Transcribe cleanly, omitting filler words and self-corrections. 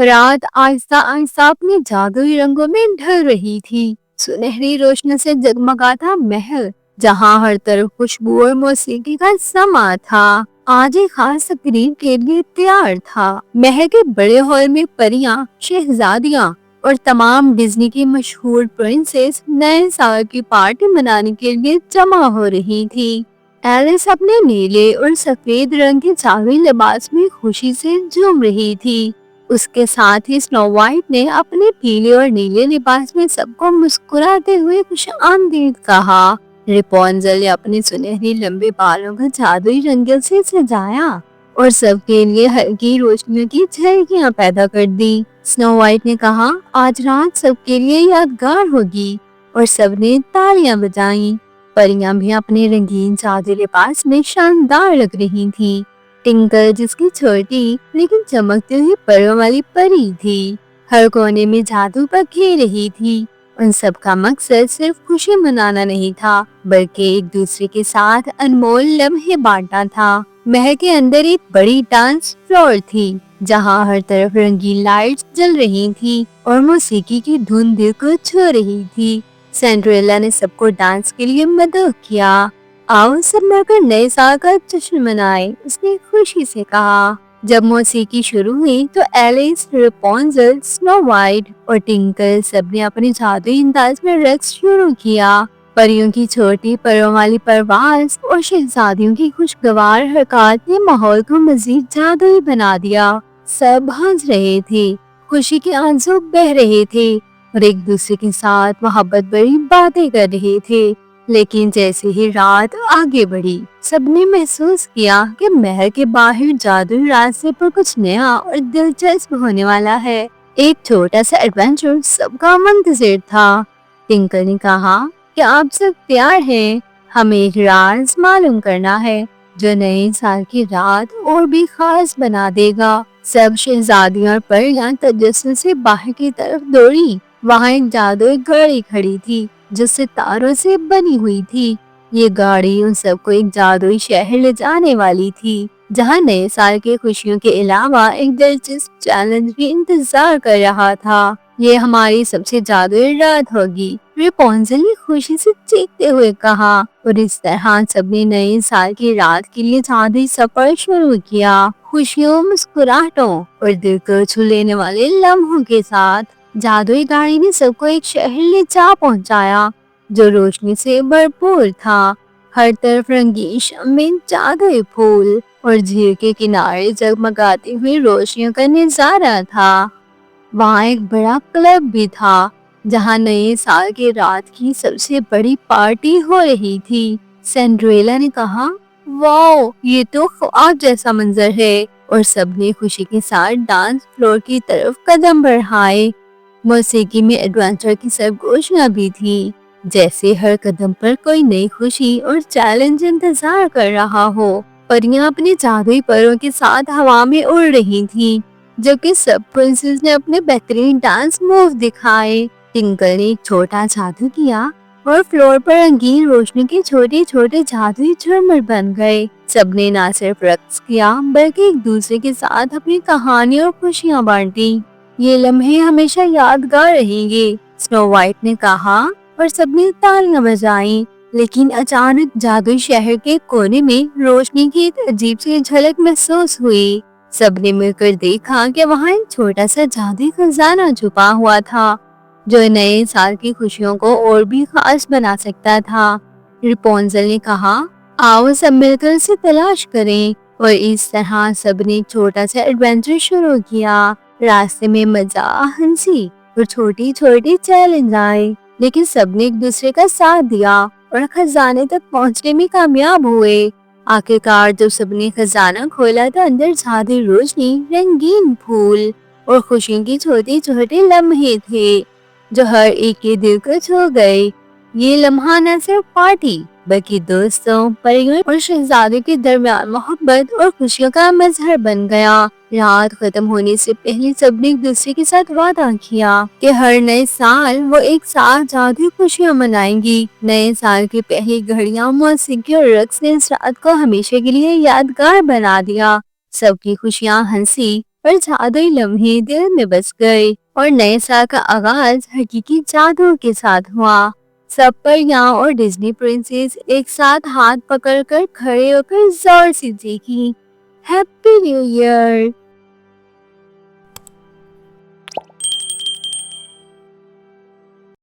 रात आहिस्ता आहिस्ता अपने जादुई रंगों में ढल रही थी। सुनहरी रोशनी से जगमगाता महल, जहाँ हर तरफ खुशबू और मौसीकी का समा था, आज एक खास तकरीब के लिए तैयार था। महल के बड़े हॉल में परियां, शहजादियां और तमाम डिज्नी की मशहूर प्रिंसेस नए साल की पार्टी मनाने के लिए जमा हो रही थी। एलिस अपने नीले और सफेद रंग के जादुई लिबास में खुशी से झूम रही थी। उसके साथ ही स्नो वाइट ने अपने पीले और नीले लिबास में सबको मुस्कुराते हुए खुश आमदीद कहा। रेपुंज़ेल ने अपने सुनहरी लंबे बालों का जादुई रंगों से सजाया और सबके लिए हल्की रोशनी की झलकियां पैदा कर दी। स्नो वाइट ने कहा, आज रात सबके लिए यादगार होगी, और सबने तालियां बजाईं। परियां भी अपने रंगीन जादुई लिबास में शानदार लग रही थीं। टिंकल, जिसकी छोटी लेकिन चमकती हुई परों वाली परी थी, हर कोने में जादू बखेर रही थी। उन सब का मकसद सिर्फ खुशी मनाना नहीं था, बल्कि एक दूसरे के साथ अनमोल लम्हे बांटना था। महल के अंदर एक बड़ी डांस फ्लोर थी, जहाँ हर तरफ रंगीन लाइट्स जल रही थी और मौसीकी की धुन दिल को छू रही थी। सिंड्रेला ने सबको डांस के लिए मदद किया। आओ सब मिलकर नए साल का जश्न मनाएं, उसने खुशी से कहा। जब मौसीकी शुरू हुई तो एलिस, रेपुंज़ेल, स्नो वाइट और टिंकल सबने अपने जादुई अंदाज में रक्स शुरू किया। परियों की छोटी परों वाली परवाज़ और शहजादियों की खुशगवार हरकत ने माहौल को मजीद जादुई बना दिया। सब हंस रहे थे, खुशी के आंसू बह रहे थे और एक दूसरे के साथ मोहब्बत भरी बातें कर रहे थे। लेकिन जैसे ही रात आगे बढ़ी, सबने महसूस किया कि महल के बाहर जादुई रास्ते पर कुछ नया और दिलचस्प होने वाला है। एक छोटा सा एडवेंचर सबका मंतज़र था। टिंकल ने कहा कि आप सब तैयार हैं? हमें एक राज मालूम करना है जो नए साल की रात और भी खास बना देगा। सब शहजादियां और परियां तजस्सुस से बाहर की तरफ दौड़ी। वहाँ एक जादुई गाड़ी खड़ी थी जो सितारों से बनी हुई थी। ये गाड़ी उन सबको एक जादुई शहर ले जाने वाली थी, जहाँ नए साल की खुशियों के अलावा एक दिलचस्प चैलेंज भी इंतजार कर रहा था। ये हमारी सबसे जादुई रात होगी, रेपुंज़ेल ने खुशी से चीखते हुए कहा। और इस तरह सबने नए साल की रात के लिए जादुई सफर शुरू किया, खुशियों, मुस्कुराहटों और दिल को छू लेने वाले लम्हों के साथ। जादुई गाड़ी ने सबको एक शहर ले जा पहुंचाया जो रोशनी से भरपूर था। हर तरफ रंगीन शम्मे, जादुई फूल और झील के किनारे जगमगाती हुई रोशनियों का नजारा था। वहाँ एक बड़ा क्लब भी था, जहाँ नए साल की रात की सबसे बड़ी पार्टी हो रही थी। सिंड्रेला ने कहा, वाओ, ये तो ख्वाब जैसा मंजर है। और सबने खुशी के साथ डांस फ्लोर की तरफ कदम बढ़ाए। मौसीकी में एडवेंचर की सरगोशियां भी थी, जैसे हर कदम पर कोई नई खुशी और चैलेंज इंतजार कर रहा हो। परियां अपने जादुई परों के साथ हवा में उड़ रही थीं, जबकि सब प्रिंसेस ने अपने बेहतरीन डांस मूव दिखाए। टिंकल ने एक छोटा जादू किया और फ्लोर पर रंगीन रोशनी के छोटे छोटे जादुई झूमर बन गए। सबने ना सिर्फ रक्स किया, बल्कि एक दूसरे के साथ अपनी कहानी और खुशियां बांटी। ये लम्हे हमेशा यादगार रहेंगे, स्नो वाइट ने कहा, और सबने तालियां बजाईं। लेकिन अचानक जादुई शहर के कोने में रोशनी की एक अजीब सी झलक महसूस हुई। सबने मिलकर देखा कि वहाँ एक छोटा सा जादुई खजाना छुपा हुआ था, जो नए साल की खुशियों को और भी खास बना सकता था। रेपुंज़ेल ने कहा, आओ सब मिलकर इसे तलाश करें। और इस तरह सबने एक छोटा सा एडवेंचर शुरू किया। रास्ते में मजा, हंसी और छोटी छोटी चैलेंज आए, लेकिन सबने एक दूसरे का साथ दिया और खजाने तक पहुंचने में कामयाब हुए। आखिरकार जब सबने खजाना खोला तो अंदर जादुई रोशनी, रंगीन फूल और खुशियों की छोटी छोटे लम्हे थे, जो हर एक के दिल को छू गए। ये लम्हा न सिर्फ पार्टी, बल्कि दोस्तों, परियों और शहजादों के दरमियान मोहब्बत और खुशियों का मजहर बन गया। रात खत्म होने से पहले सबने एक दूसरे के साथ वादा किया कि हर नए साल वो एक साथ जादुई खुशियां मनाएंगी। नए साल की पहली घड़ियां, मौसीकी और रक्स ने इस रात को हमेशा के लिए यादगार बना दिया। सबकी खुशियां, हंसी اور جادوئی لمحے دل میں بس گئے اور نئے سال کا آغاز حقیقی جادو کے ساتھ ہوا۔ سب پریاں اور ڈزنی پرنسس ایک ساتھ ہاتھ پکڑ کر کھڑے ہو کر زور سے چیخیں، ہیپی نیو ایئر!